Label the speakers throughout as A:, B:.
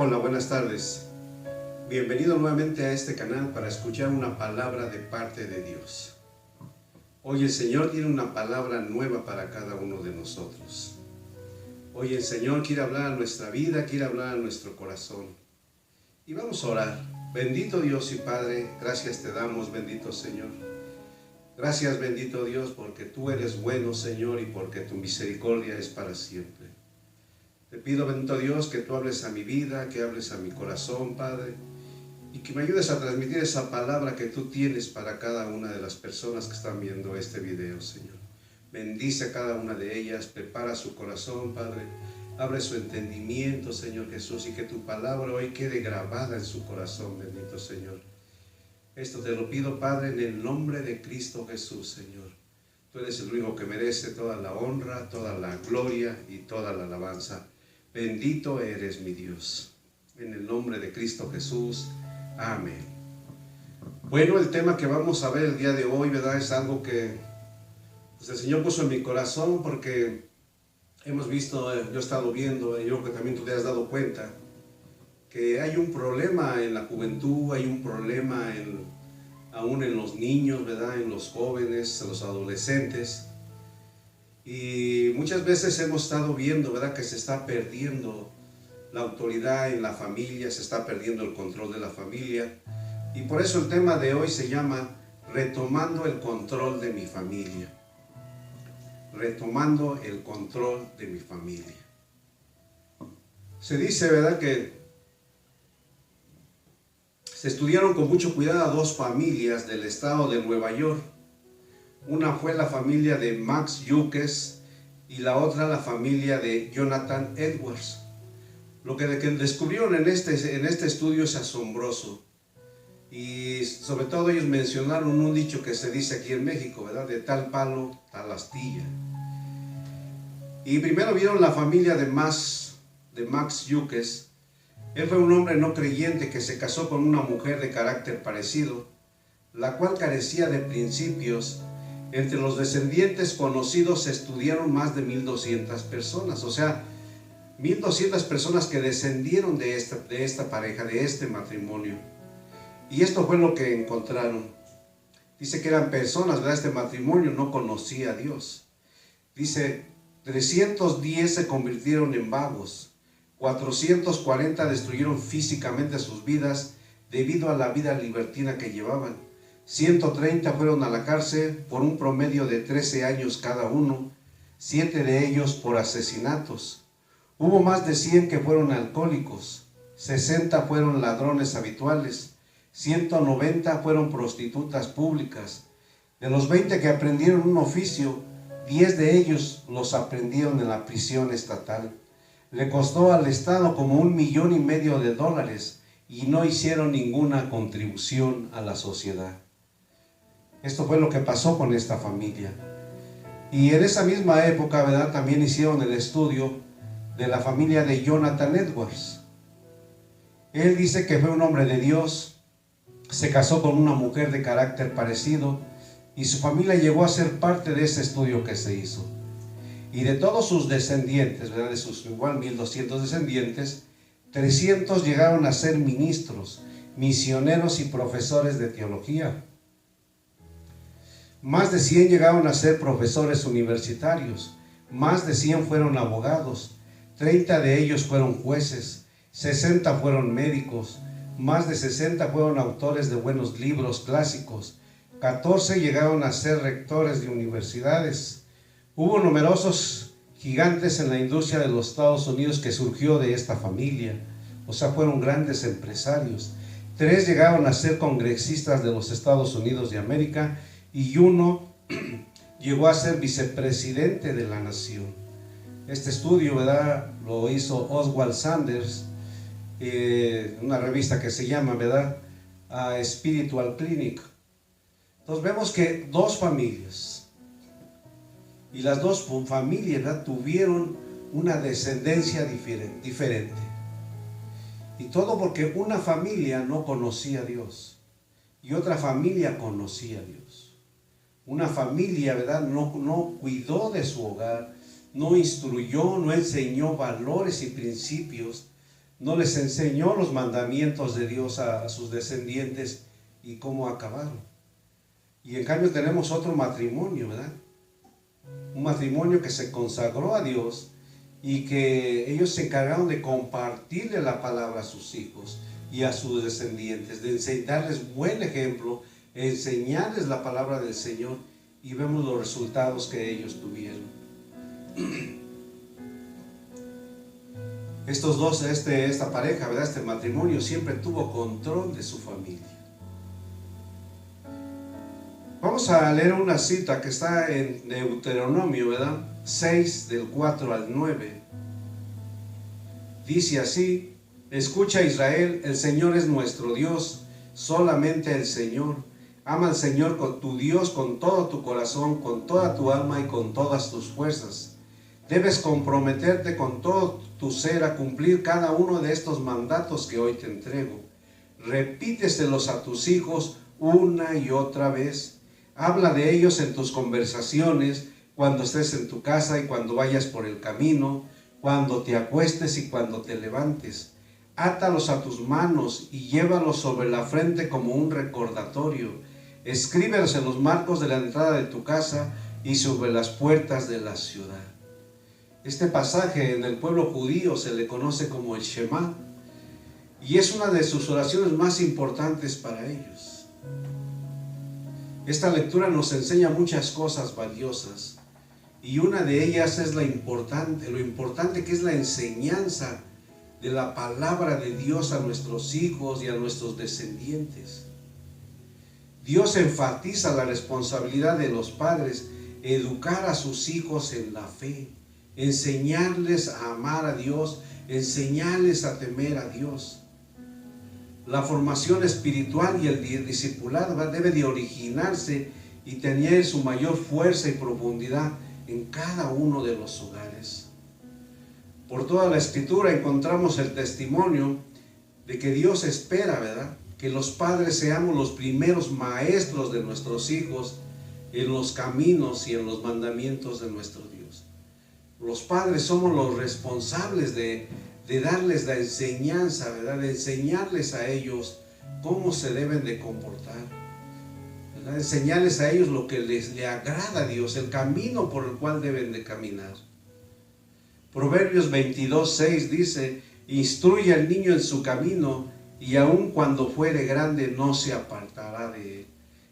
A: Hola, buenas tardes. Bienvenido nuevamente a este canal para escuchar una palabra de parte de Dios. Hoy el Señor tiene una palabra nueva para cada uno de nosotros. Hoy el Señor quiere hablar a nuestra vida, quiere hablar a nuestro corazón. Y vamos a orar. Bendito Dios y Padre, gracias te damos, bendito Señor. Gracias, bendito Dios, porque tú eres bueno, Señor, y porque tu misericordia es para siempre. Te pido, bendito Dios, que tú hables a mi vida, que hables a mi corazón, Padre, y que me ayudes a transmitir esa palabra que tú tienes para cada una de las personas que están viendo este video, Señor. Bendice a cada una de ellas, prepara su corazón, Padre, abre su entendimiento, Señor Jesús, y que tu palabra hoy quede grabada en su corazón, bendito Señor. Esto te lo pido, Padre, en el nombre de Cristo Jesús, Señor. Tú eres el único que merece toda la honra, toda la gloria y toda la alabanza. Bendito eres mi Dios. En el nombre de Cristo Jesús. Amén. Bueno, el tema que vamos a ver el día de hoy, ¿verdad? Es algo que pues, el Señor puso en mi corazón porque hemos visto, yo he estado viendo, yo creo que también tú te has dado cuenta, que hay un problema en la juventud, hay un problema aún en los niños, ¿verdad? En los jóvenes, en los adolescentes. Y muchas veces hemos estado viendo, ¿verdad?, que se está perdiendo la autoridad en la familia, se está perdiendo el control de la familia. Y por eso el tema de hoy se llama Retomando el control de mi familia. Retomando el control de mi familia. Se dice, ¿verdad?, que se estudiaron con mucho cuidado a dos familias del estado de Nueva York. Una fue la familia de Max Hughes y la otra la familia de Jonathan Edwards. Lo que descubrieron en este estudio es asombroso. Y sobre todo ellos mencionaron un dicho que se dice aquí en México, ¿verdad? De tal palo, tal astilla. Y primero vieron la familia de Max Hughes. Él fue un hombre no creyente que se casó con una mujer de carácter parecido, la cual carecía de principios. Entre los descendientes conocidos se estudiaron más de 1200 personas, o sea, 1200 personas que descendieron de esta pareja, de este matrimonio. Y esto fue lo que encontraron. Dice que eran personas, ¿verdad? Este matrimonio no conocía a Dios. Dice, 310 se convirtieron en vagos, 440 destruyeron físicamente sus vidas debido a la vida libertina que llevaban. 130 fueron a la cárcel por un promedio de 13 años cada uno, 7 de ellos por asesinatos. Hubo más de 100 que fueron alcohólicos, 60 fueron ladrones habituales, 190 fueron prostitutas públicas. De los 20 que aprendieron un oficio, 10 de ellos los aprendieron en la prisión estatal. Le costó al Estado como $1,5 millones y no hicieron ninguna contribución a la sociedad. Esto fue lo que pasó con esta familia. Y en esa misma época, ¿verdad?, también hicieron el estudio de la familia de Jonathan Edwards. Él dice que fue un hombre de Dios, se casó con una mujer de carácter parecido y su familia llegó a ser parte de ese estudio que se hizo. Y de todos sus descendientes, ¿verdad?, de sus igual 1200 descendientes, 300 llegaron a ser ministros, misioneros y profesores de teología. Más de 100 llegaron a ser profesores universitarios, más de 100 fueron abogados, 30 de ellos fueron jueces, 60 fueron médicos, más de 60 fueron autores de buenos libros clásicos, 14 llegaron a ser rectores de universidades. Hubo numerosos gigantes en la industria de los Estados Unidos que surgió de esta familia, o sea, fueron grandes empresarios. 3 llegaron a ser congresistas de los Estados Unidos de América y uno llegó a ser vicepresidente de la nación. Este estudio, ¿verdad?, lo hizo Oswald Sanders, una revista que se llama, ¿verdad?, Spiritual Clinic. Entonces vemos que dos familias, y las dos familias, ¿verdad?, tuvieron una descendencia diferente. Y todo porque una familia no conocía a Dios y otra familia conocía a Dios. Una familia, ¿verdad?, no cuidó de su hogar, no instruyó, no enseñó valores y principios no les enseñó los mandamientos de Dios a sus descendientes y cómo acabaron. Y en cambio tenemos otro matrimonio, ¿verdad? Un matrimonio que se consagró a Dios y que ellos se encargaron de compartirle la palabra a sus hijos y a sus descendientes, de enseñarles buen ejemplo, enseñarles la palabra del Señor, y vemos los resultados que ellos tuvieron. Estos dos, esta pareja, ¿verdad? Este matrimonio siempre tuvo control de su familia. Vamos a leer una cita que está en Deuteronomio, ¿verdad? 6, del 4 al 9. Dice así: escucha, Israel, el Señor es nuestro Dios, solamente el Señor. Ama al Señor con tu Dios con todo tu corazón, con toda tu alma y con todas tus fuerzas. Debes comprometerte con todo tu ser a cumplir cada uno de estos mandatos que hoy te entrego. Repíteselos a tus hijos una y otra vez. Habla de ellos en tus conversaciones, cuando estés en tu casa y cuando vayas por el camino, cuando te acuestes y cuando te levantes. Átalos a tus manos y llévalos sobre la frente como un recordatorio. Escríbelos en los marcos de la entrada de tu casa y sobre las puertas de la ciudad. Este pasaje en el pueblo judío se le conoce como el Shema, y es una de sus oraciones más importantes para ellos. Esta lectura nos enseña muchas cosas valiosas, y una de ellas es lo importante que es la enseñanza de la palabra de Dios a nuestros hijos y a nuestros descendientes. Dios enfatiza la responsabilidad de los padres, educar a sus hijos en la fe, enseñarles a amar a Dios, enseñarles a temer a Dios. La formación espiritual y el discipulado debe de originarse y tener su mayor fuerza y profundidad en cada uno de los hogares. Por toda la Escritura encontramos el testimonio de que Dios espera, ¿verdad?, que los padres seamos los primeros maestros de nuestros hijos en los caminos y en los mandamientos de nuestro Dios. Los padres somos los responsables de darles la enseñanza, ¿verdad?, de enseñarles a ellos cómo se deben de comportar, ¿verdad?, enseñarles a ellos lo que le agrada a Dios, el camino por el cual deben de caminar. Proverbios 22:6 dice: instruye al niño en su camino, y aun cuando fuere grande no se apartará de él.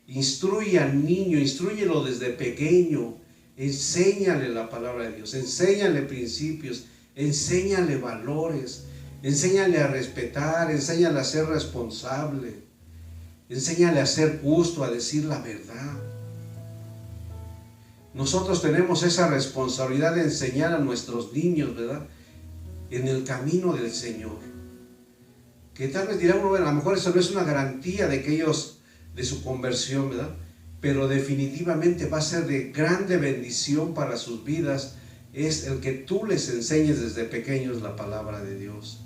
A: Instruye al niño, instrúyelo desde pequeño, enséñale la palabra de Dios, enséñale principios, enséñale valores, enséñale a respetar, enséñale a ser responsable, enséñale a ser justo, a decir la verdad. Nosotros tenemos esa responsabilidad de enseñar a nuestros niños, ¿verdad?, en el camino del Señor. Que tal vez dirán, bueno, a lo mejor eso no es una garantía de que ellos, de su conversión, ¿verdad?, pero definitivamente va a ser de grande bendición para sus vidas, es el que tú les enseñes desde pequeños la palabra de Dios.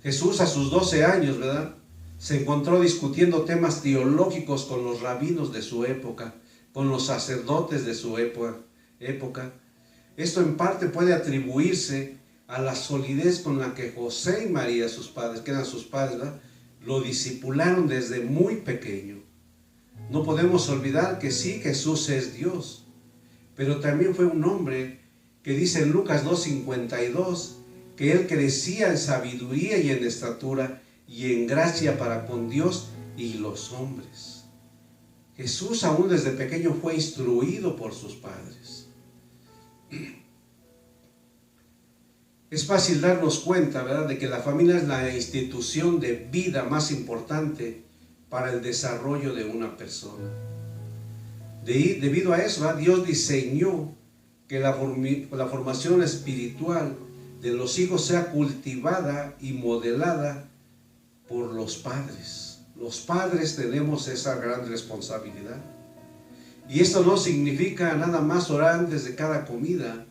A: Jesús a sus 12 años, ¿verdad?, se encontró discutiendo temas teológicos con los rabinos de su época, con los sacerdotes de su época. Esto en parte puede atribuirse a la solidez con la que José y María, sus padres, que eran sus padres, ¿verdad?, lo discipularon desde muy pequeño. No podemos olvidar que sí, Jesús es Dios, pero también fue un hombre que dice en Lucas 2:52 que él crecía en sabiduría y en estatura y en gracia para con Dios y los hombres. Jesús aún desde pequeño fue instruido por sus padres. Es fácil darnos cuenta, ¿verdad?, de que la familia es la institución de vida más importante para el desarrollo de una persona. Debido a eso, ¿verdad?, Dios diseñó que la formación espiritual de los hijos sea cultivada y modelada por los padres. Los padres tenemos esa gran responsabilidad. Y esto no significa nada más orar antes de cada comida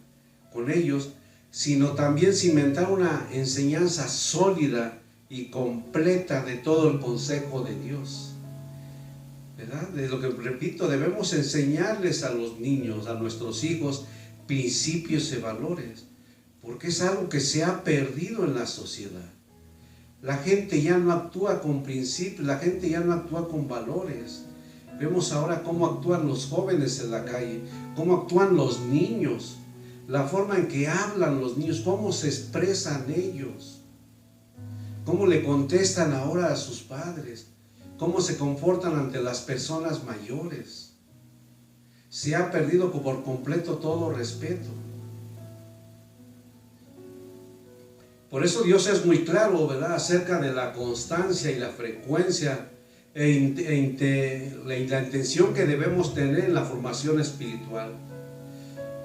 A: con ellos, sino también cimentar una enseñanza sólida y completa de todo el consejo de Dios, ¿verdad? De lo que repito, debemos enseñarles a los niños, a nuestros hijos, principios y valores, porque es algo que se ha perdido en la sociedad. La gente ya no actúa con principios, la gente ya no actúa con valores. Vemos ahora cómo actúan los jóvenes en la calle, cómo actúan los niños, la forma en que hablan los niños, cómo se expresan ellos, cómo le contestan ahora a sus padres, cómo se comportan ante las personas mayores. Se ha perdido por completo todo respeto. Por eso Dios es muy claro, ¿verdad?, acerca de la constancia y la frecuencia la intención que debemos tener en la formación espiritual.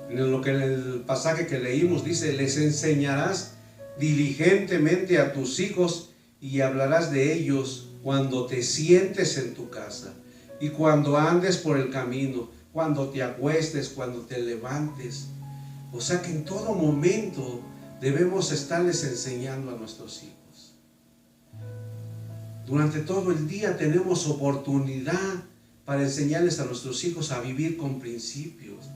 A: En el pasaje que leímos dice: les enseñarás diligentemente a tus hijos y hablarás de ellos cuando te sientes en tu casa y cuando andes por el camino, cuando te acuestes, cuando te levantes. O sea que en todo momento debemos estarles enseñando a nuestros hijos. Durante todo el día tenemos oportunidad para enseñarles a nuestros hijos a vivir con principios.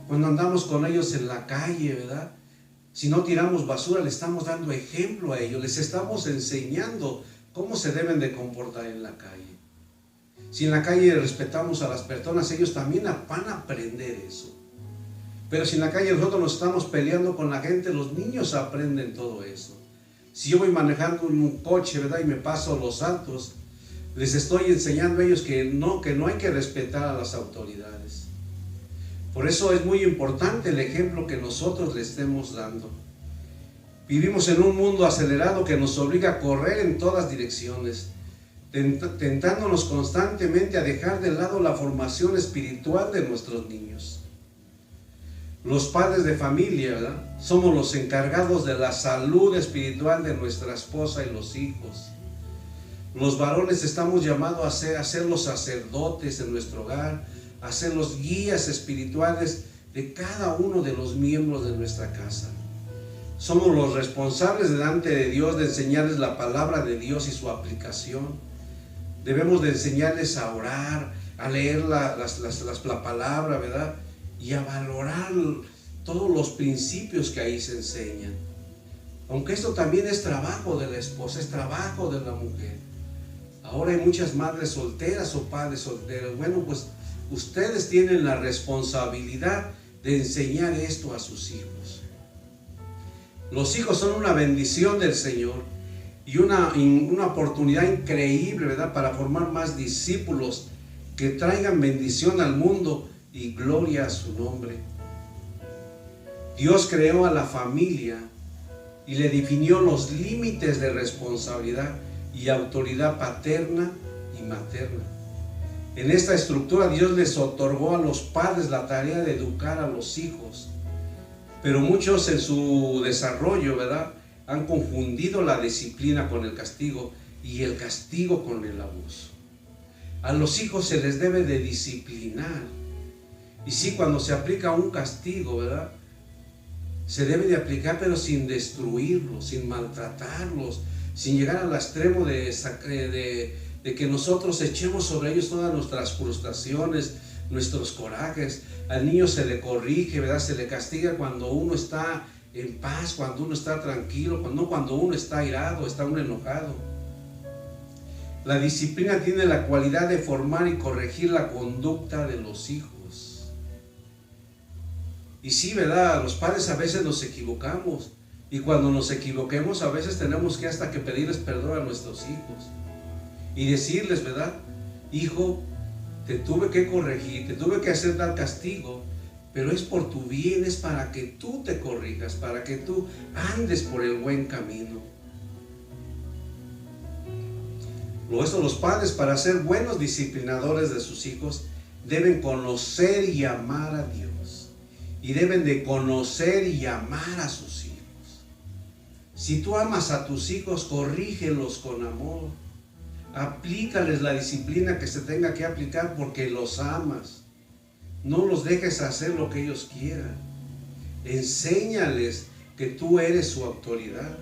A: Cuando andamos con ellos en la calle, ¿verdad? Si no tiramos basura, le estamos dando ejemplo a ellos, les estamos enseñando cómo se deben de comportar en la calle. Si en la calle respetamos a las personas, ellos también van a aprender eso. Pero si en la calle nosotros nos estamos peleando con la gente, los niños aprenden todo eso. Si yo voy manejando un coche, ¿verdad?, y me paso los altos, les estoy enseñando a ellos que no hay que respetar a las autoridades. Por eso es muy importante el ejemplo que nosotros le estemos dando. Vivimos en un mundo acelerado que nos obliga a correr en todas direcciones, tentándonos constantemente a dejar de lado la formación espiritual de nuestros niños. Los padres de familia, ¿verdad?, somos los encargados de la salud espiritual de nuestra esposa y los hijos. Los varones estamos llamados a ser los sacerdotes en nuestro hogar, a ser los guías espirituales de cada uno de los miembros de nuestra casa. Somos los responsables delante de Dios de enseñarles la palabra de Dios y su aplicación. Debemos de enseñarles a orar, a leer la palabra, ¿verdad?, y a valorar todos los principios que ahí se enseñan. Aunque esto también es trabajo de la esposa, es trabajo de la mujer. Ahora hay muchas madres solteras o padres solteros. Bueno, pues ustedes tienen la responsabilidad de enseñar esto a sus hijos. Los hijos son una bendición del Señor y una oportunidad increíble, ¿verdad?, para formar más discípulos que traigan bendición al mundo y gloria a su nombre. Dios creó a la familia y le definió los límites de responsabilidad y autoridad paterna y materna. En esta estructura Dios les otorgó a los padres la tarea de educar a los hijos, pero muchos en su desarrollo, ¿verdad?, han confundido la disciplina con el castigo y el castigo con el abuso. A los hijos se les debe de disciplinar. Y sí, cuando se aplica un castigo, ¿verdad?, se debe de aplicar, pero sin destruirlos, sin maltratarlos, sin llegar al extremo de que nosotros echemos sobre ellos todas nuestras frustraciones, nuestros corajes. Al niño se le corrige, ¿verdad?, se le castiga cuando uno está en paz, cuando uno está tranquilo, no cuando uno está airado, está uno enojado. La disciplina tiene la cualidad de formar y corregir la conducta de los hijos. Y sí, ¿verdad?, los padres a veces nos equivocamos, y cuando nos equivoquemos a veces tenemos que hasta que pedirles perdón a nuestros hijos y decirles, ¿verdad?, hijo, te tuve que corregir, te tuve que hacer tal castigo, pero es por tu bien, es para que tú te corrijas, para que tú andes por el buen camino. Los padres, para ser buenos disciplinadores de sus hijos, deben conocer y amar a Dios. Y deben de conocer y amar a sus hijos. Si tú amas a tus hijos, corrígelos con amor. Aplícales la disciplina que se tenga que aplicar porque los amas. No los dejes hacer lo que ellos quieran. Enséñales que tú eres su autoridad.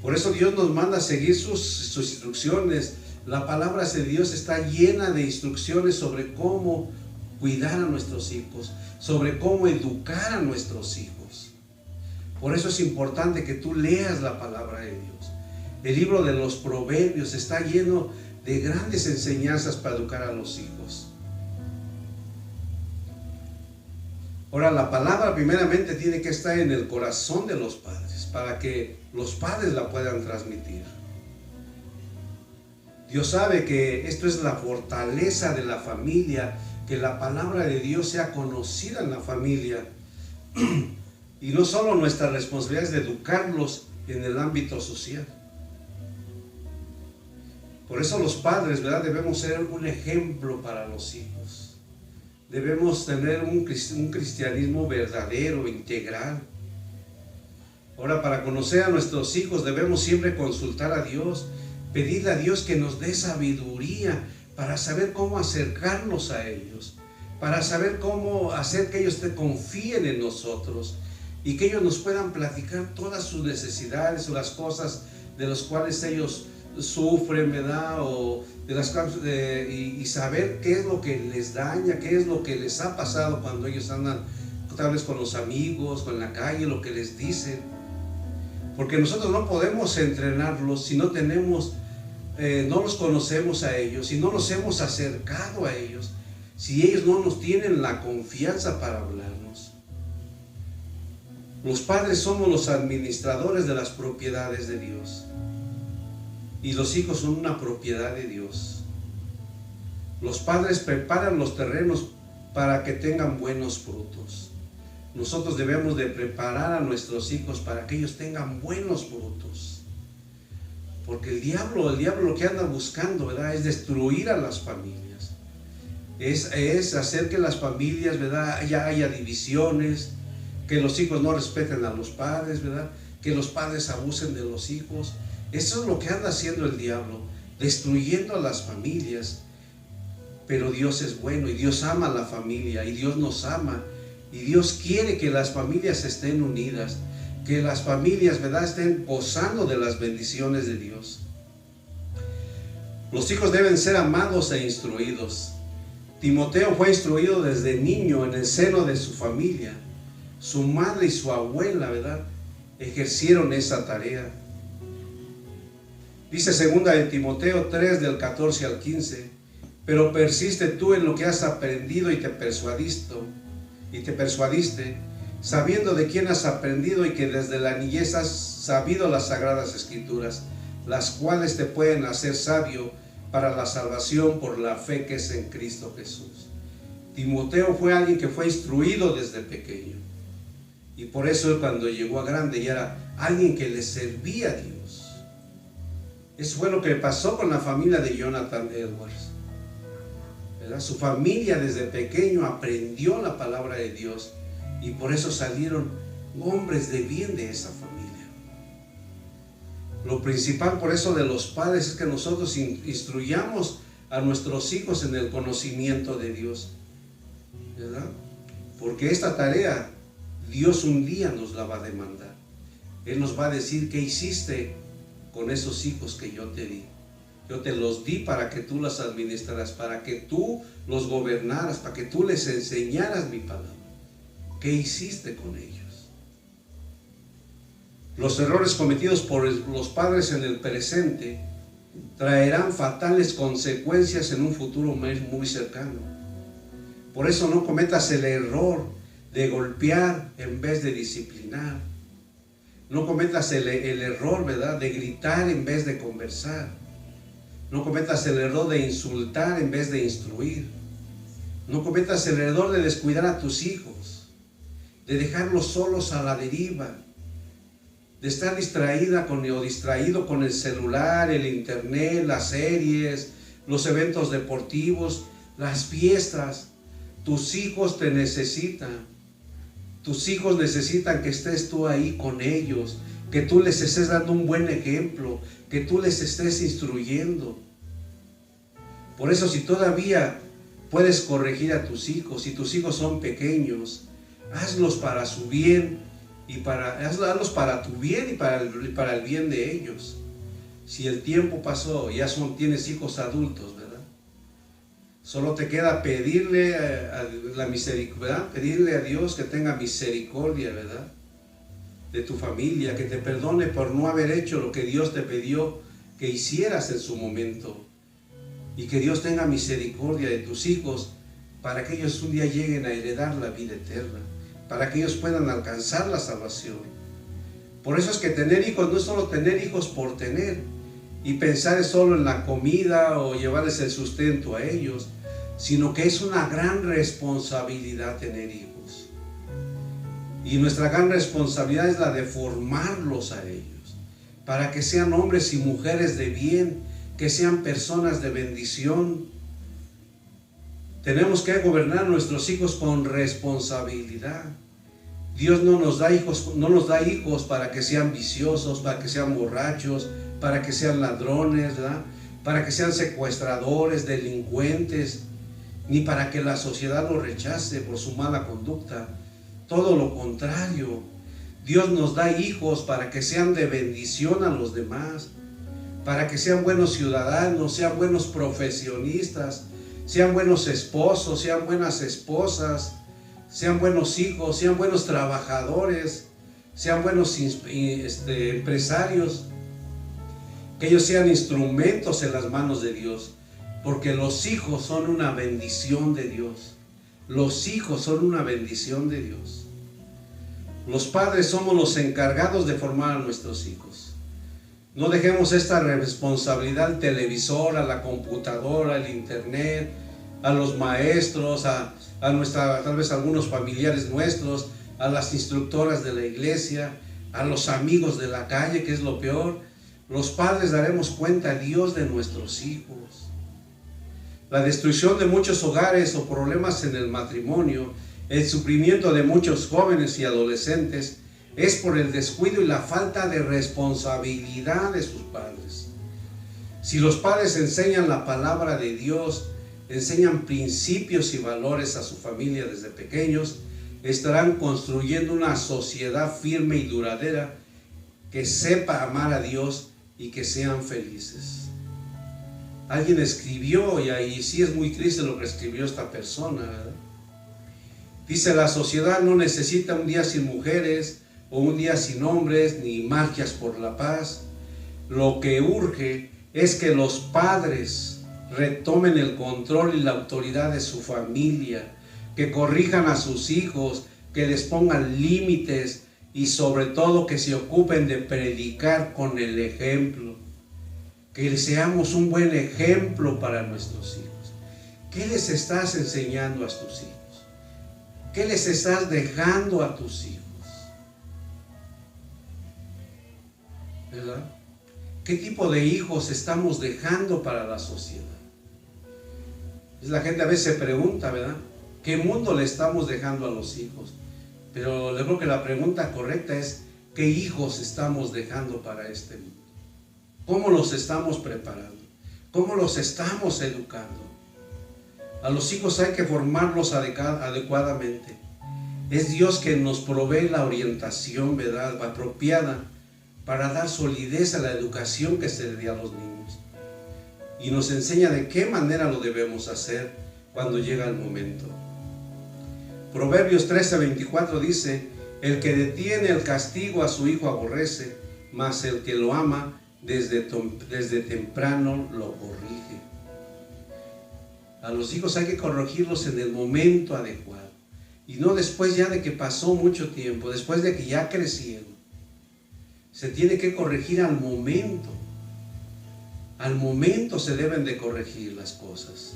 A: Por eso Dios nos manda a seguir sus instrucciones. La palabra de Dios está llena de instrucciones sobre cómo cuidar a nuestros hijos, sobre cómo educar a nuestros hijos. Por eso es importante que tú leas la palabra de Dios, El libro de los Proverbios está lleno de grandes enseñanzas para educar a los hijos. Ahora, la palabra primeramente tiene que estar en el corazón de los padres, para que los padres la puedan transmitir. Dios sabe que esto es la fortaleza de la familia, que la palabra de Dios sea conocida en la familia. Y no solo nuestra responsabilidad es de educarlos en el ámbito social. Por eso los padres, ¿verdad?, debemos ser un ejemplo para los hijos. Debemos tener un cristianismo verdadero, integral. Ahora, para conocer a nuestros hijos debemos siempre consultar a Dios, pedirle a Dios que nos dé sabiduría para saber cómo acercarnos a ellos, para saber cómo hacer que ellos confíen en nosotros y que ellos nos puedan platicar todas sus necesidades o las cosas de las cuales ellos sufren, ¿verdad? O de las cosas, y saber qué es lo que les daña, qué es lo que les ha pasado cuando ellos andan tal vez con los amigos, con la calle, lo que les dicen. Porque nosotros no podemos entrenarlos si no tenemos, no los conocemos a ellos, si no nos hemos acercado a ellos, si ellos no nos tienen la confianza para hablarnos. Los padres somos los administradores de las propiedades de Dios. Y los hijos son una propiedad de Dios. Los padres preparan los terrenos para que tengan buenos frutos. Nosotros debemos de preparar a nuestros hijos para que ellos tengan buenos frutos. Porque el diablo lo que anda buscando, ¿verdad?, es destruir a las familias. Es hacer que las familias, ¿verdad?, haya divisiones, que los hijos no respeten a los padres, ¿verdad?, que los padres abusen de los hijos. Eso es lo que anda haciendo el diablo, destruyendo a las familias. Pero Dios es bueno y Dios ama a la familia y Dios nos ama. Y Dios quiere que las familias estén unidas, que las familias, ¿verdad?, estén gozando de las bendiciones de Dios. Los hijos deben ser amados e instruidos. Timoteo fue instruido desde niño en el seno de su familia. Su madre y su abuela, ¿verdad?, ejercieron esa tarea. Dice 2 de Timoteo 3, del 14 al 15, pero persiste tú en lo que has aprendido y te persuadiste, sabiendo de quién has aprendido y que desde la niñez has sabido las sagradas escrituras, las cuales te pueden hacer sabio para la salvación por la fe que es en Cristo Jesús. Timoteo fue alguien que fue instruido desde pequeño. Y por eso cuando llegó a grande ya era alguien que le servía a Dios. Eso fue lo que pasó con la familia de Jonathan Edwards, ¿verdad? Su familia desde pequeño aprendió la palabra de Dios y por eso salieron hombres de bien de esa familia. Lo principal por eso de los padres es que nosotros instruyamos a nuestros hijos en el conocimiento de Dios, ¿verdad? Porque esta tarea Dios un día nos la va a demandar. Él nos va a decir qué hiciste con esos hijos que yo te di. Yo te los di para que tú los administraras, para que tú los gobernaras, para que tú les enseñaras mi palabra. ¿Qué hiciste con ellos? Los errores cometidos por los padres en el presente traerán fatales consecuencias en un futuro muy cercano. Por eso no cometas el error de golpear en vez de disciplinar. No cometas el error, ¿verdad?, de gritar en vez de conversar. No cometas el error de insultar en vez de instruir. No cometas el error de descuidar a tus hijos, de dejarlos solos a la deriva, de estar distraído con el celular, el internet, las series, los eventos deportivos, las fiestas. Tus hijos te necesitan. Tus hijos necesitan que estés tú ahí con ellos, que tú les estés dando un buen ejemplo, que tú les estés instruyendo. Por eso, si todavía puedes corregir a tus hijos, si tus hijos son pequeños, hazlos para su bien y hazlos para tu bien y para el bien de ellos. Si el tiempo pasó, ya tienes hijos adultos, ¿verdad? Solo te queda pedirle a la misericordia, pedirle a Dios que tenga misericordia, ¿verdad? de tu familia, que te perdone por no haber hecho lo que Dios te pidió que hicieras en su momento. Y que Dios tenga misericordia de tus hijos para que ellos un día lleguen a heredar la vida eterna, para que ellos puedan alcanzar la salvación. Por eso es que tener hijos no es solo tener hijos por tener y pensar solo en la comida o llevarles el sustento a ellos, sino que es una gran responsabilidad tener hijos. Y nuestra gran responsabilidad es la de formarlos a ellos, para que sean hombres y mujeres de bien, que sean personas de bendición. Tenemos que gobernar a nuestros hijos con responsabilidad. Dios no nos da hijos para que sean viciosos, para que sean borrachos, para que sean ladrones, ¿verdad? Para que sean secuestradores, delincuentes, ni para que la sociedad los rechace por su mala conducta. Todo lo contrario. Dios nos da hijos para que sean de bendición a los demás, para que sean buenos ciudadanos, sean buenos profesionistas, sean buenos esposos, sean buenas esposas, sean buenos hijos, sean buenos trabajadores, sean buenos empresarios, que ellos sean instrumentos en las manos de Dios, porque los hijos son una bendición de Dios. Los hijos son una bendición de Dios. Los padres somos los encargados de formar a nuestros hijos. No dejemos esta responsabilidad al televisor, a la computadora, al internet, a los maestros, a tal vez algunos familiares nuestros, a las instructoras de la iglesia, a los amigos de la calle, que es lo peor. Los padres daremos cuenta a Dios de nuestros hijos. La destrucción de muchos hogares o problemas en el matrimonio, el sufrimiento de muchos jóvenes y adolescentes, es por el descuido y la falta de responsabilidad de sus padres. Si los padres enseñan la palabra de Dios, enseñan principios y valores a su familia desde pequeños, estarán construyendo una sociedad firme y duradera que sepa amar a Dios y que sean felices. Alguien escribió, y ahí sí es muy triste lo que escribió esta persona, ¿verdad? Dice: la sociedad no necesita un día sin mujeres o un día sin hombres, ni marchas por la paz. Lo que urge es que los padres retomen el control y la autoridad de su familia, que corrijan a sus hijos, que les pongan límites y sobre todo que se ocupen de predicar con el ejemplo. Que seamos un buen ejemplo para nuestros hijos. ¿Qué les estás enseñando a tus hijos? ¿Qué les estás dejando a tus hijos? ¿Verdad? ¿Qué tipo de hijos estamos dejando para la sociedad? La gente a veces se pregunta, ¿verdad? ¿Qué mundo le estamos dejando a los hijos? Pero yo creo que la pregunta correcta es: ¿qué hijos estamos dejando para este mundo? ¿Cómo los estamos preparando? ¿Cómo los estamos educando? A los hijos hay que formarlos adecuadamente. Es Dios quien nos provee la orientación, ¿verdad?, apropiada para dar solidez a la educación que se le da a los niños. Y nos enseña de qué manera lo debemos hacer cuando llega el momento. Proverbios 13:24 dice: el que detiene el castigo a su hijo aborrece, mas el que lo ama desde temprano lo corrige. A los hijos hay que corregirlos en el momento adecuado, y no después ya de que pasó mucho tiempo, después de que ya crecieron. Se tiene que corregir al momento. Al momento se deben de corregir las cosas.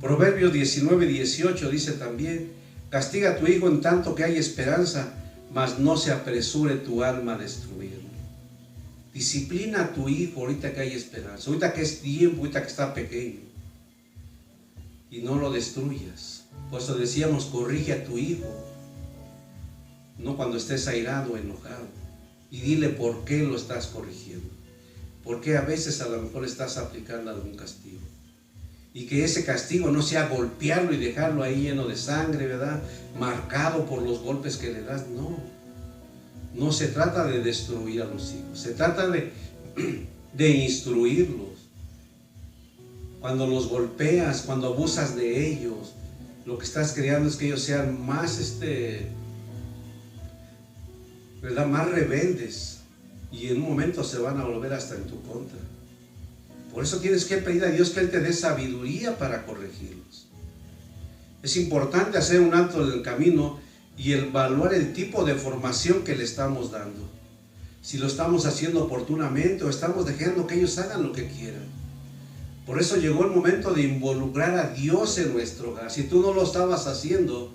A: Proverbios 19:18 dice también: castiga a tu hijo en tanto que hay esperanza, mas no se apresure tu alma a destruirlo. Disciplina a tu hijo ahorita que hay esperanza, ahorita que es tiempo, ahorita que está pequeño, y no lo destruyas. Por eso decíamos: corrige a tu hijo, no cuando estés airado o enojado, y dile por qué lo estás corrigiendo, porque a veces a lo mejor estás aplicando algún castigo, y que ese castigo no sea golpearlo y dejarlo ahí lleno de sangre, ¿verdad?, marcado por los golpes que le das. No se trata de destruir a los hijos, se trata de instruirlos. Cuando los golpeas, cuando abusas de ellos, lo que estás creando es que ellos sean más ¿verdad?, más rebeldes, y en un momento se van a volver hasta en tu contra. Por eso tienes que pedir a Dios que Él te dé sabiduría para corregirlos. Es importante hacer un alto en el camino y evaluar el tipo de formación que le estamos dando. Si lo estamos haciendo oportunamente o estamos dejando que ellos hagan lo que quieran. Por eso llegó el momento de involucrar a Dios en nuestro hogar. Si tú no lo estabas haciendo,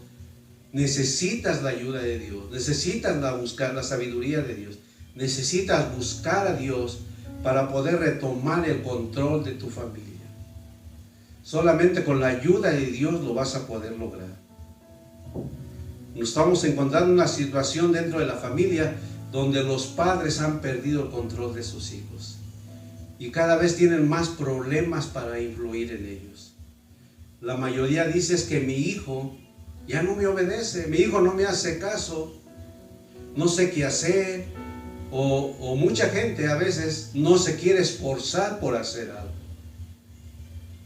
A: necesitas la ayuda de Dios, necesitas buscar la sabiduría de Dios, necesitas buscar a Dios para poder retomar el control de tu familia. Solamente con la ayuda de Dios lo vas a poder lograr. Nos estamos encontrando en una situación dentro de la familia donde los padres han perdido el control de sus hijos y cada vez tienen más problemas para influir en ellos. La mayoría dice es que mi hijo ya no me obedece, mi hijo no me hace caso, no sé qué hacer, o mucha gente a veces no se quiere esforzar por hacer algo.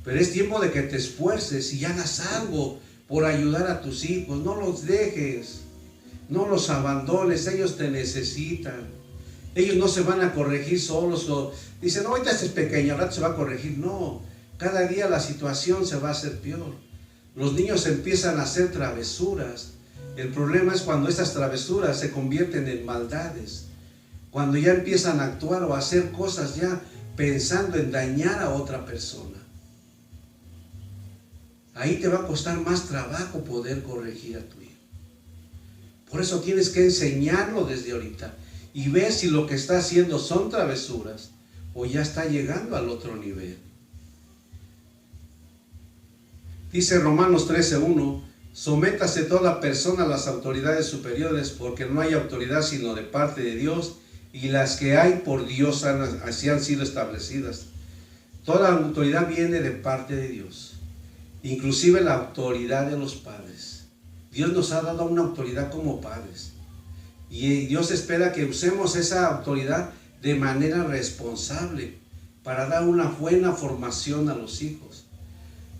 A: Pero es tiempo de que te esfuerces y hagas algo por ayudar a tus hijos. No los dejes, no los abandones, ellos te necesitan. Ellos no se van a corregir solos. Dicen, no, ahorita este es pequeño, al rato se va a corregir. No, cada día la situación se va a hacer peor. Los niños empiezan a hacer travesuras. El problema es cuando estas travesuras se convierten en maldades. Cuando ya empiezan a actuar o a hacer cosas ya pensando en dañar a otra persona. Ahí te va a costar más trabajo poder corregir a tu hijo. Por eso tienes que enseñarlo desde ahorita y ver si lo que está haciendo son travesuras o ya está llegando al otro nivel. Dice Romanos 13:1, sométase toda persona a las autoridades superiores, porque no hay autoridad sino de parte de Dios, y las que hay por Dios así han sido establecidas. Toda autoridad viene de parte de Dios, inclusive la autoridad de los padres. Dios nos ha dado una autoridad como padres, y Dios espera que usemos esa autoridad de manera responsable para dar una buena formación a los hijos.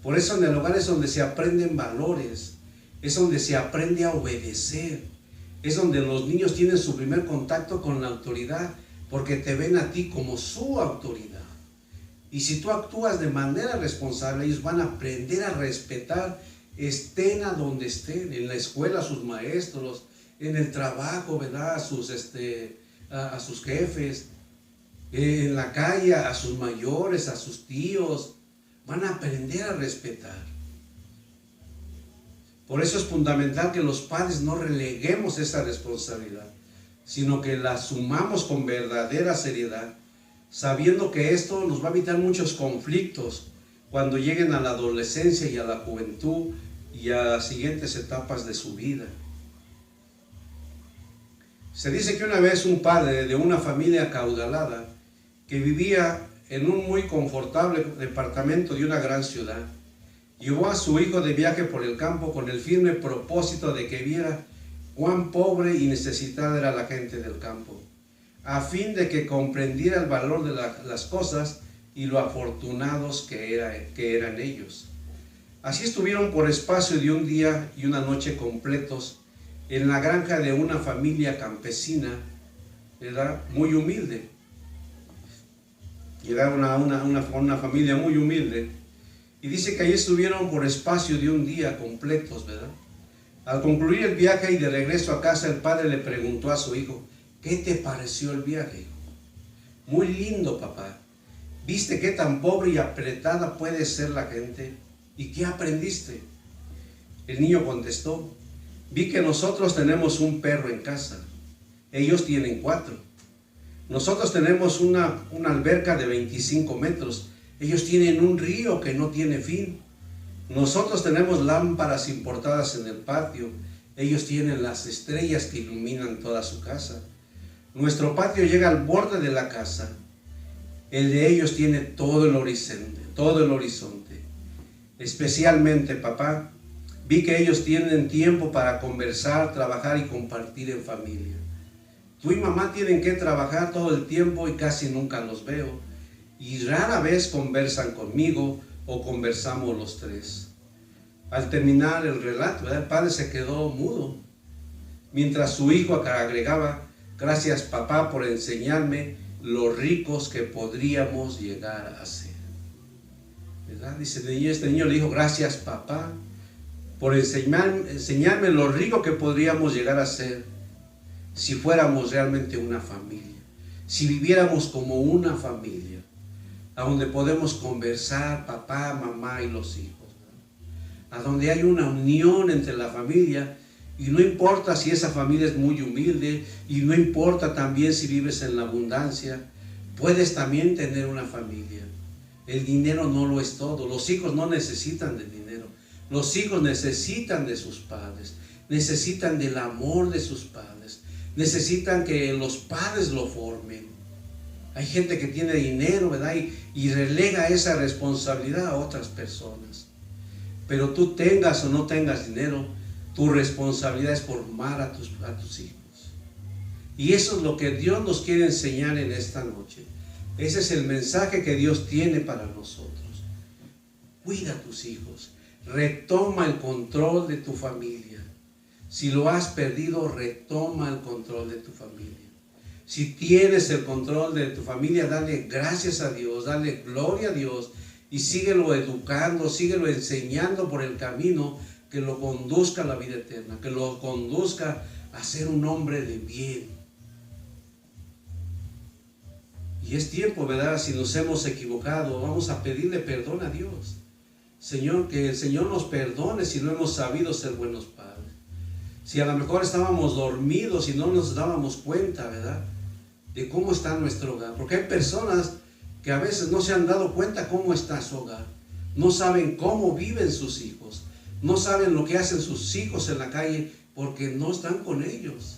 A: Por eso en el hogar es donde se aprenden valores, es donde se aprende a obedecer, es donde los niños tienen su primer contacto con la autoridad, porque te ven a ti como su autoridad. Y si tú actúas de manera responsable, ellos van a aprender a respetar, estén a donde estén, en la escuela a sus maestros, en el trabajo, ¿verdad?, a sus jefes, en la calle a sus mayores, a sus tíos. Van a aprender a respetar. Por eso es fundamental que los padres no releguemos esa responsabilidad, sino que la asumamos con verdadera seriedad, sabiendo que esto nos va a evitar muchos conflictos cuando lleguen a la adolescencia y a la juventud y a las siguientes etapas de su vida. Se dice que una vez un padre de una familia acaudalada que vivía en un muy confortable departamento de una gran ciudad, llevó a su hijo de viaje por el campo con el firme propósito de que viera cuán pobre y necesitada era la gente del campo, a fin de que comprendiera el valor de las cosas y lo afortunados que eran ellos. Así estuvieron por espacio de un día y una noche completos en la granja de una familia campesina, ¿verdad?, muy humilde. Llegaron a una familia muy humilde, y dice que allí estuvieron por espacio de un día completos, ¿verdad? Al concluir el viaje y de regreso a casa, el padre le preguntó a su hijo, ¿qué te pareció el viaje? Muy lindo, papá. ¿Viste qué tan pobre y apretada puede ser la gente? ¿Y qué aprendiste? El niño contestó, vi que nosotros tenemos un perro en casa, ellos tienen 4. Nosotros tenemos una alberca de 25 metros, ellos tienen un río que no tiene fin. Nosotros tenemos lámparas importadas en el patio, ellos tienen las estrellas que iluminan toda su casa. Nuestro patio llega al borde de la casa, el de ellos tiene todo el horizonte. Especialmente, papá, vi que ellos tienen tiempo para conversar, trabajar y compartir en familia. Tú y mamá tienen que trabajar todo el tiempo y casi nunca los veo. Y rara vez conversan conmigo o conversamos los tres. Al terminar el relato, el padre se quedó mudo, mientras su hijo agregaba, Gracias, papá, por enseñarme lo ricos que podríamos llegar a ser. ¿Verdad? Dice, este niño le dijo, gracias, papá, por enseñarme lo rico que podríamos llegar a ser si fuéramos realmente una familia, si viviéramos como una familia, a donde podemos conversar, papá, mamá y los hijos, ¿verdad? A donde hay una unión entre la familia, y no importa si esa familia es muy humilde, y no importa también si vives en la abundancia, puedes también tener una familia. El dinero no lo es todo. Los hijos no necesitan de dinero. Los hijos necesitan de sus padres, necesitan del amor de sus padres, necesitan que los padres lo formen. Hay gente que tiene dinero, ¿verdad? Y relega esa responsabilidad a otras personas. Pero tú tengas o no tengas dinero, tu responsabilidad es formar a tus hijos. Y eso es lo que Dios nos quiere enseñar en esta noche. Ese es el mensaje que Dios tiene para nosotros. Cuida a tus hijos. Retoma el control de tu familia. Si lo has perdido, retoma el control de tu familia. Si tienes el control de tu familia, dale gracias a Dios, dale gloria a Dios y síguelo educando, síguelo enseñando por el camino que lo conduzca a la vida eterna, que lo conduzca a ser un hombre de bien. Y es tiempo, ¿verdad? Si nos hemos equivocado, vamos a pedirle perdón a Dios. Señor, que el Señor nos perdone si no hemos sabido ser buenos padres. Si a lo mejor estábamos dormidos y no nos dábamos cuenta, ¿verdad?, de cómo está nuestro hogar. Porque hay personas que a veces no se han dado cuenta cómo está su hogar. No saben cómo viven sus hijos. No saben lo que hacen sus hijos en la calle porque no están con ellos.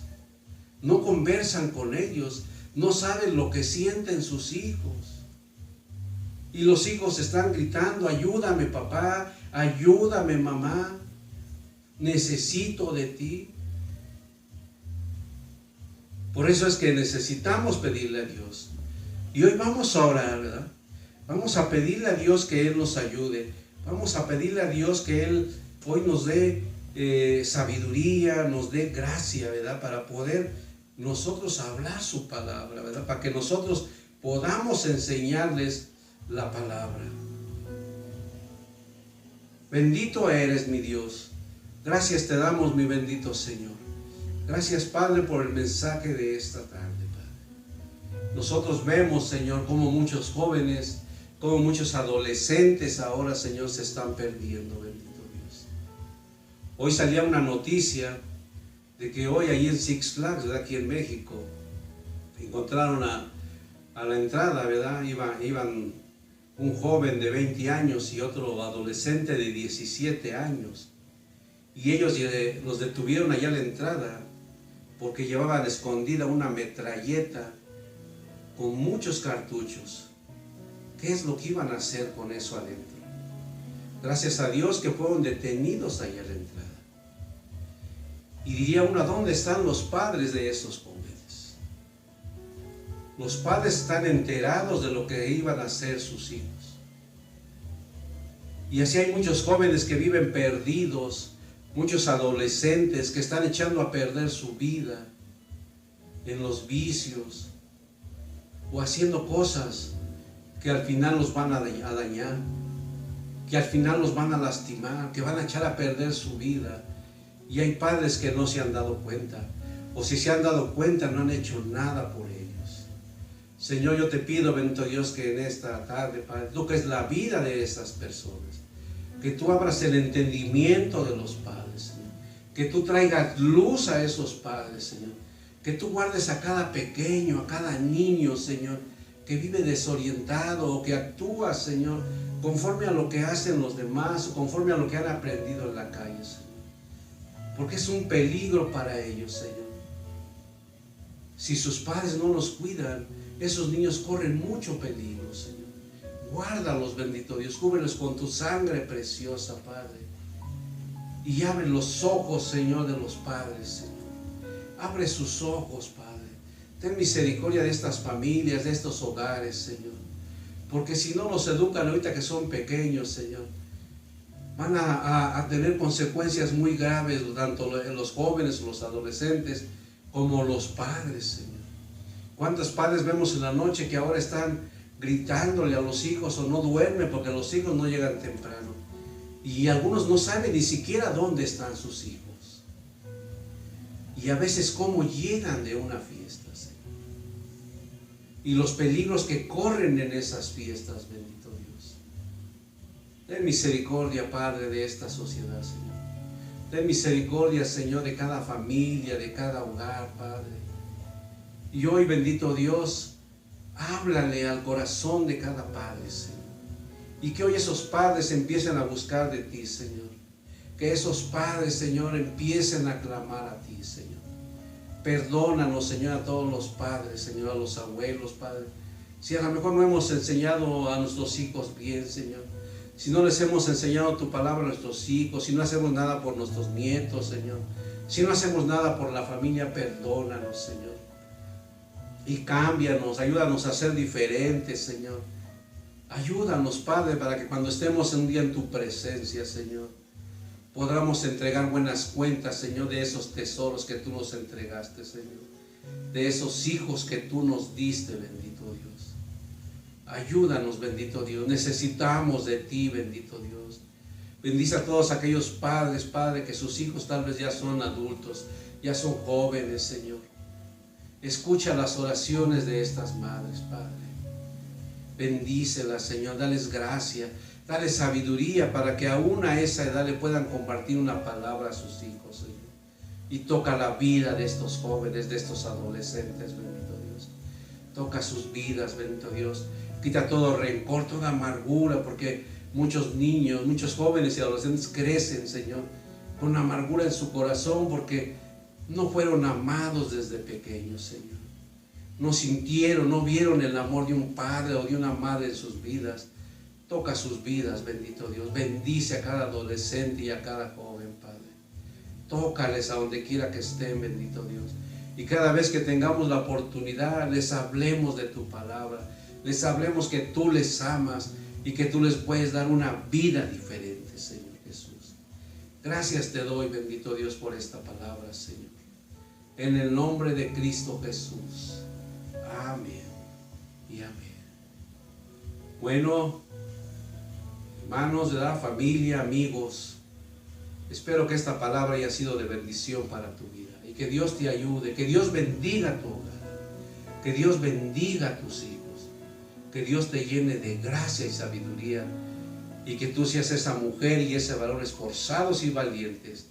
A: No conversan con ellos. No saben lo que sienten sus hijos. Y los hijos están gritando, ayúdame papá, ayúdame mamá, necesito de ti. Por eso es que necesitamos pedirle a Dios. Y hoy vamos a orar, ¿verdad? Vamos a pedirle a Dios que Él nos ayude. Vamos a pedirle a Dios que Él hoy nos dé sabiduría, nos dé gracia, ¿verdad? Para poder nosotros hablar su palabra, ¿verdad? Para que nosotros podamos enseñarles la palabra. Bendito eres, mi Dios. Gracias te damos, mi bendito Señor. Gracias, Padre, por el mensaje de esta tarde, Padre. Nosotros vemos, Señor, como muchos jóvenes, como muchos adolescentes ahora, Señor, se están perdiendo, bendito Dios. Hoy salía una noticia de que hoy ahí en Six Flags, ¿verdad?, aquí en México, encontraron a la entrada, ¿verdad?, iban un joven de 20 años y otro adolescente de 17 años. Y ellos los detuvieron allá a la entrada porque llevaban escondida una metralleta con muchos cartuchos. ¿Qué es lo que iban a hacer con eso adentro? Gracias a Dios que fueron detenidos allá a la entrada. Y diría uno, ¿dónde están los padres de esos jóvenes? Los padres están enterados de lo que iban a hacer sus hijos. Y así hay muchos jóvenes que viven perdidos, muchos adolescentes que están echando a perder su vida en los vicios o haciendo cosas que al final los van a dañar, que al final los van a lastimar, que van a echar a perder su vida. Y hay padres que no se han dado cuenta, o si se han dado cuenta no han hecho nada por ellos. Señor, yo te pido, bendito Dios, que en esta tarde, Padre, tú que es la vida de esas personas, que tú abras el entendimiento de los padres, Señor. Que tú traigas luz a esos padres, Señor. Que tú guardes a cada pequeño, a cada niño, Señor, que vive desorientado o que actúa, Señor, conforme a lo que hacen los demás o conforme a lo que han aprendido en la calle, Señor. Porque es un peligro para ellos, Señor. Si sus padres no los cuidan, esos niños corren mucho peligro, Señor. Guárdalos, bendito Dios, cúbrelos con tu sangre preciosa, Padre. Y abre los ojos, Señor, de los padres, Señor. Abre sus ojos, Padre. Ten misericordia de estas familias, de estos hogares, Señor. Porque si no los educan ahorita que son pequeños, Señor, van a tener consecuencias muy graves, tanto en los jóvenes, los adolescentes, como los padres, Señor. ¿Cuántos padres vemos en la noche que ahora están gritándole a los hijos o no duermen porque los hijos no llegan temprano? Y algunos no saben ni siquiera dónde están sus hijos. Y a veces cómo llegan de una fiesta, Señor. Y los peligros que corren en esas fiestas, bendito Dios. Ten misericordia, Padre, de esta sociedad, Señor. Ten misericordia, Señor, de cada familia, de cada hogar, Padre. Y hoy, bendito Dios, háblale al corazón de cada padre, Señor. Y que hoy esos padres empiecen a buscar de ti, Señor. Que esos padres, Señor, empiecen a clamar a ti, Señor. Perdónanos, Señor, a todos los padres, Señor, a los abuelos, Padre. Si a lo mejor no hemos enseñado a nuestros hijos bien, Señor. Si no les hemos enseñado tu palabra a nuestros hijos, si no hacemos nada por nuestros nietos, Señor. Si no hacemos nada por la familia, perdónanos, Señor. Y cámbianos, ayúdanos a ser diferentes, Señor. Ayúdanos, Padre, para que cuando estemos un día en tu presencia, Señor, podamos entregar buenas cuentas, Señor, de esos tesoros que tú nos entregaste, Señor. De esos hijos que tú nos diste, bendito Dios. Ayúdanos, bendito Dios. Necesitamos de ti, bendito Dios. Bendice a todos aquellos padres, Padre, que sus hijos tal vez ya son adultos, ya son jóvenes, Señor. Escucha las oraciones de estas madres, Padre. Bendícelas, Señor. Dales gracia, dale sabiduría para que aún a esa edad le puedan compartir una palabra a sus hijos, Señor. Y toca la vida de estos jóvenes, de estos adolescentes, bendito Dios. Toca sus vidas, bendito Dios. Quita todo rencor, toda amargura, porque muchos niños, muchos jóvenes y adolescentes crecen, Señor, con amargura en su corazón porque no fueron amados desde pequeños, Señor. No sintieron, no vieron el amor de un padre o de una madre en sus vidas. Toca sus vidas, bendito Dios. Bendice a cada adolescente y a cada joven, Padre. Tócales a donde quiera que estén, bendito Dios. Y cada vez que tengamos la oportunidad, les hablemos de tu palabra. Les hablemos que tú les amas y que tú les puedes dar una vida diferente, Señor Jesús. Gracias te doy, bendito Dios, por esta palabra, Señor. En el nombre de Cristo Jesús. Amén y amén. Bueno, hermanos, familia, amigos, espero que esta palabra haya sido de bendición para tu vida y que Dios te ayude, que Dios bendiga tu hogar, que Dios bendiga a tus hijos, que Dios te llene de gracia y sabiduría y que tú seas esa mujer y ese varón esforzados y valientes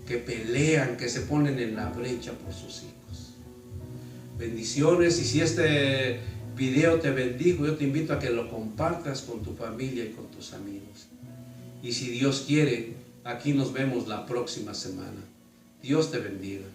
A: que pelean, que se ponen en la brecha por sus hijos. Bendiciones, y si este video te bendijo, yo te invito a que lo compartas con tu familia y con tus amigos. Y si Dios quiere, aquí nos vemos la próxima semana. Dios te bendiga.